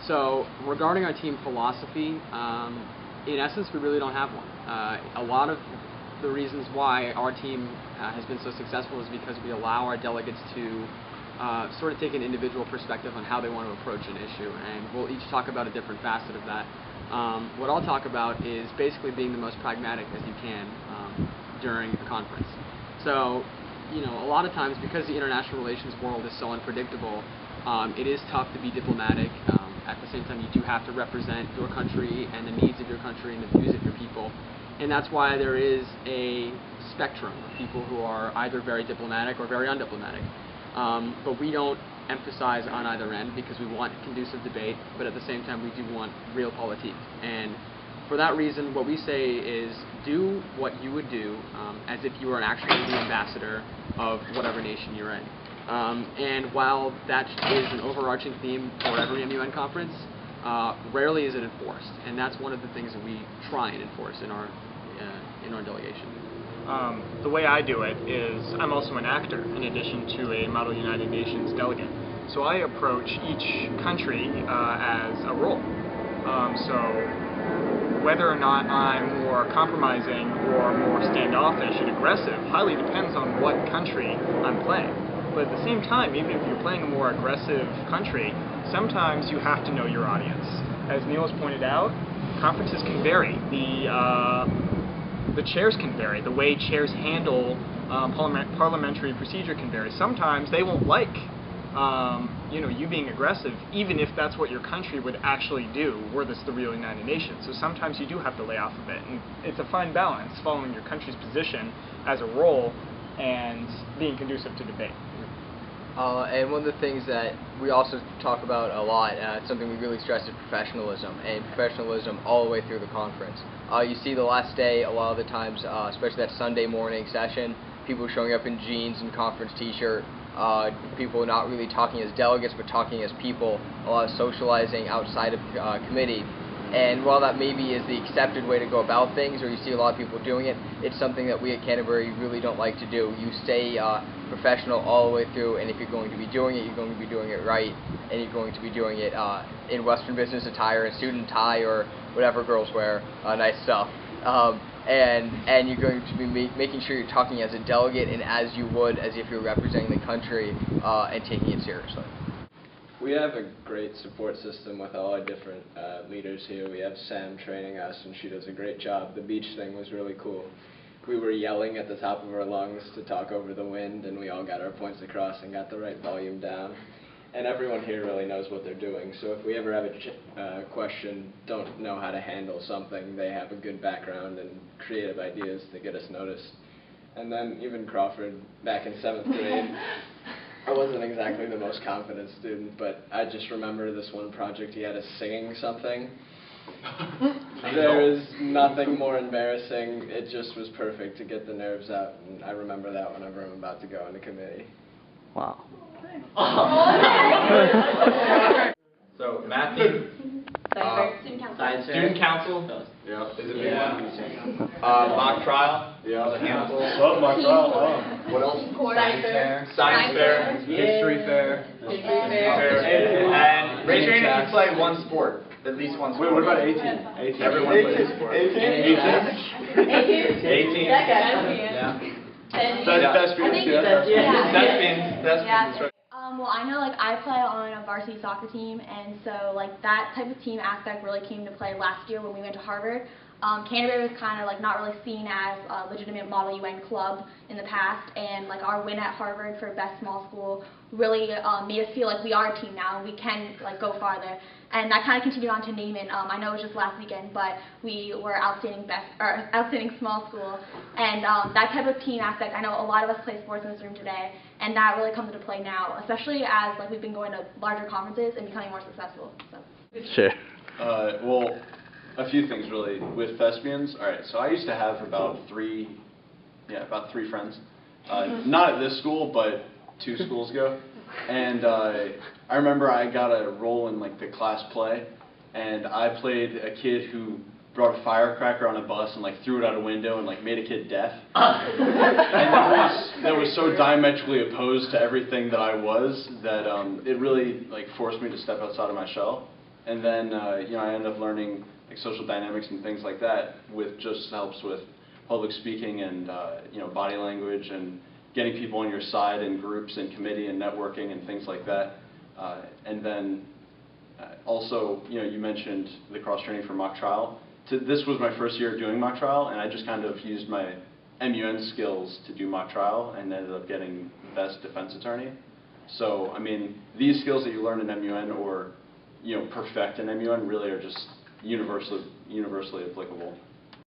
So regarding our team philosophy, in essence, we really don't have one. A lot of the reasons why our team has been so successful is because we allow our delegates to sort of take an individual perspective on how they want to approach an issue, and we'll each talk about a different facet of that. What I'll talk about is basically being the most pragmatic as you can during the conference. So, a lot of times, because the international relations world is so unpredictable, it is tough to be diplomatic. At the same time, you do have to represent your country and the needs of your country and the views of your people. And that's why there is a spectrum of people who are either very diplomatic or very undiplomatic. But we don't emphasize on either end because we want conducive debate, but at the same time we do want real politique. And for that reason, what we say is do what you would do as if you were actually the ambassador of whatever nation you're in. And while that is an overarching theme for every MUN conference, rarely is it enforced. And that's one of the things that we try and enforce in our delegation. The way I do it is I'm also an actor in addition to a Model United Nations delegate. So I approach each country as a role. So whether or not I'm more compromising or more standoffish and aggressive highly depends on what country I'm playing. But at the same time, even if you're playing a more aggressive country, sometimes you have to know your audience. As Neil has pointed out, conferences can vary. The chairs can vary. The way chairs handle parliamentary procedure can vary. Sometimes they won't like you being aggressive, even if that's what your country would actually do, were this the real United Nations. So sometimes you do have to lay off a bit. And it's a fine balance, following your country's position as a role and being conducive to debate. And one of the things that we also talk about a lot, something we really stress, is professionalism, and professionalism all the way through the conference. You see the last day, a lot of the times, especially that Sunday morning session, people showing up in jeans and conference t-shirt, people not really talking as delegates but talking as people, a lot of socializing outside of committee. And while that maybe is the accepted way to go about things, or you see a lot of people doing it, it's something that we at Canterbury really don't like to do. You stay professional all the way through, and if you're going to be doing it, you're going to be doing it right, and you're going to be doing it in Western business attire, a student tie, or whatever girls wear, nice stuff. And you're going to be making sure you're talking as a delegate and as you would as if you're representing the country and taking it seriously. We have a great support system with all our different leaders here. We have Sam training us, and she does a great job. The beach thing was really cool. We were yelling at the top of our lungs to talk over the wind, and we all got our points across and got the right volume down. And everyone here really knows what they're doing, so if we ever have a question, don't know how to handle something, they have a good background and creative ideas to get us noticed. And then even Crawford, back in 7th grade, I wasn't exactly the most confident student, but I just remember this one project he had us singing something. There is nothing more embarrassing. It just was perfect to get the nerves out, and I remember that whenever I'm about to go into committee. Wow. So Matthew, student council. Yeah. Is it big one? Mock trial. Yeah. A handful. Oh, mock trial. Oh. What else? Science fair. History fair. And raise your hand if you play one sport. At least one sport. Wait, what about 18? Everyone plays a sport. 18? 18. Yeah. Thespians. Well, I know I play on a varsity soccer team, and so that type of team aspect really came to play last year when we went to Harvard. Canterbury was kind of not really seen as a legitimate Model UN club in the past, and our win at Harvard for Best Small School really made us feel like we are a team now and we can go farther. And that kind of continued on to Naaman. I know it was just last weekend, but we were outstanding small school, and that type of team aspect. I know a lot of us play sports in this room today, and that really comes into play now, especially as we've been going to larger conferences and becoming more successful. So. Sure. Well, a few things really with thespians. All right, so I used to have about three friends. Not at this school, but 2 schools ago. And I remember I got a role in the class play, and I played a kid who brought a firecracker on a bus and threw it out a window and made a kid deaf. And that was so diametrically opposed to everything that I was that it really forced me to step outside of my shell. And then I ended up learning like social dynamics and things like that, with just helps with public speaking and body language and getting people on your side in groups and committee and networking and things like that. And then also, you mentioned the cross training for mock trial. This was my first year doing mock trial, and I just kind of used my MUN skills to do mock trial and ended up getting best defense attorney. So, I mean, these skills that you learn in MUN or perfect in MUN really are just universally applicable.